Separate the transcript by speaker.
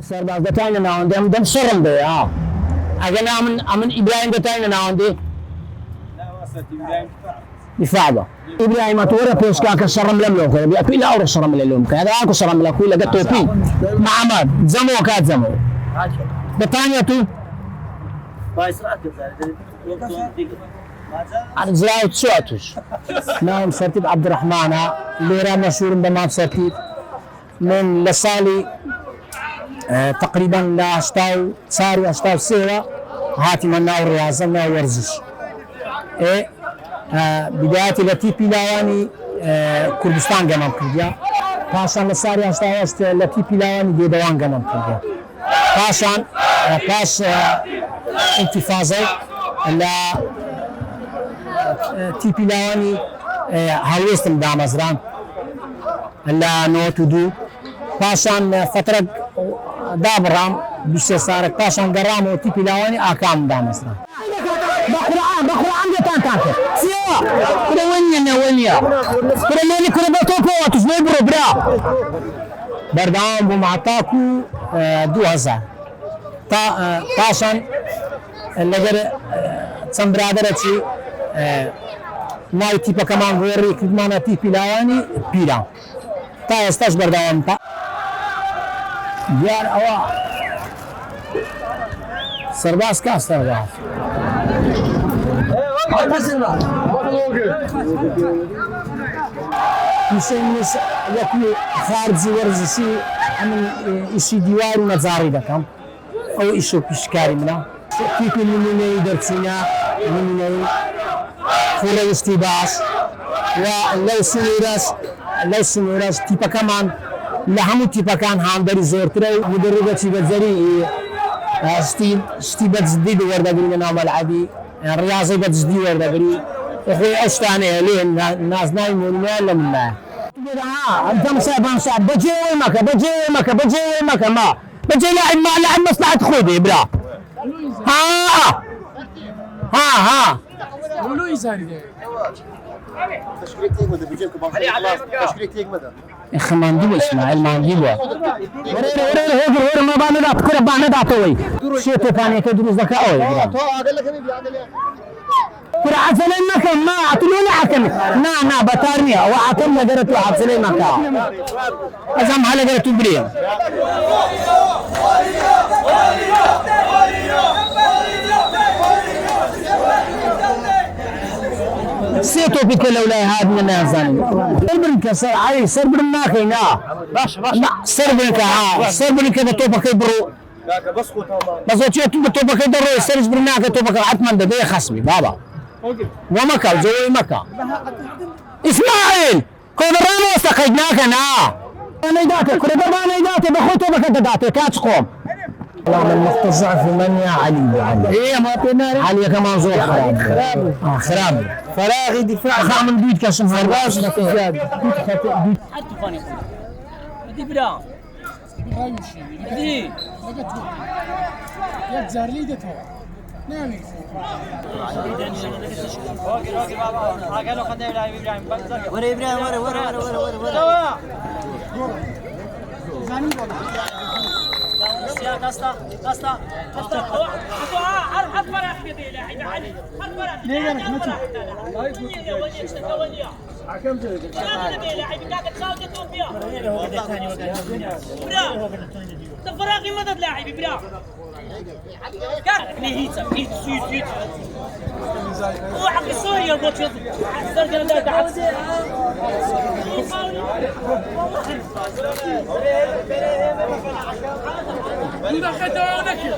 Speaker 1: سرباز دتاين ناوندي ام دم شرم دي اجنا من ابراهيم دتاين ناوندي
Speaker 2: لا وصلت ابراهيم
Speaker 1: بفعبه ابراهيم تورا بيسكا كشرم لم كان بيأكل لا اور شرم لهم كذا اكو شرم لا كل قطو في محمد زمو كات زمو دتاين تو عن زراعة شواتوش نعم سرتيب عبد الرحمن ليرا مشهور بمام سرتيب من لسالي تقريبا لا اشتاو صاروا اشتاو سيرة هاتي منا ورياضة منا ورزش بداية التي بلاواني كردستان جمام كرديا پاشان لساري اشتاو التي بلاواني ديدوان جمام كرديا پاشان پاش انتفاضة لا تي بلاواني هاويستم دامزران لا نوتو دو پاشان فترة دابرام بيش صارت پاشان قرام وتي بلاواني اكام دامزران بقرآن جتان تاكر سيوا كده ونيا كده مالي كده بطوكو واتجمي برو برا بردام بمعطاكو 2000 پاشان لگر چند برادرتی مای تیپا کمان وری کدمانا تیپی لاوانی پیران تا استاش بردام تا دیار اوا سرباز کا سرباز نس یکی خارجی ورزشی همین ایشی دیوار نزاری دکم او ایشو پیشکاری منا تیپی نمونه درسینا نمونه فولا استيباش ولو سنورس تيبا كمان لهمو تيبا كان هاندري زورتري مدربة تيبا زري ستيبا جديد وردا قري من عمل عادي الرياضي بتجديد وردا قري اخوي اشتاني ليه الناس نايمون ما الا منه انت مصاب بجي مكة ما بجي لاعب مصلحة خودي برا ها
Speaker 3: قولوا يزاري
Speaker 4: تشكيلك تيجمد بيجيك تشكيلك تيجمد
Speaker 1: اخ ما نجيبه اسماعيل ما نجيبه ورير ما بانا دات كره بانا داتوي شيتو باني كدروس ذكاء اوي
Speaker 4: اقول لك ابي اقول لك
Speaker 1: كره عسلين مكان ما اعطوني حكم نا بتارني وعطم نجرت عسلين مكان ازم على جرت بريم سيتو بك لولا هذا من الزاني سربنك سر علي سربنا كينا باش سربنك سربنك بتوبك برو
Speaker 4: بس خو تمام
Speaker 1: بس وتشي بتوبك درو سرج برناك توبك عتمن ده خصمي بابا ومكا زوي مكا اسماعيل كودران وسقيناك انا داتك كودران داتك بخوتو بك داتك كاتقوم والله المختصع في منيا علي ايه ما تناري علي كمان زور خراب فراغي دفاع خامن بيت كشم فرباش نتيجات
Speaker 2: حتى فاني بدي بلا بدي
Speaker 3: يا تزارلي دتو نامي
Speaker 2: اوكي بابا قالوا خد ابراهيم
Speaker 4: ورا ابراهيم ورا
Speaker 3: زاني
Speaker 2: يا كاستا حرف فرح بدي لاعب علي حرف فرح
Speaker 3: ليه انا متى
Speaker 2: حكم جاي لاعب كاك تساوي توفيا تفراغي مدد لاعب برا كاك هيت سويت هو حق سوريا بوتشوت سرقنا ده تحت
Speaker 3: إذا خدوا ذكي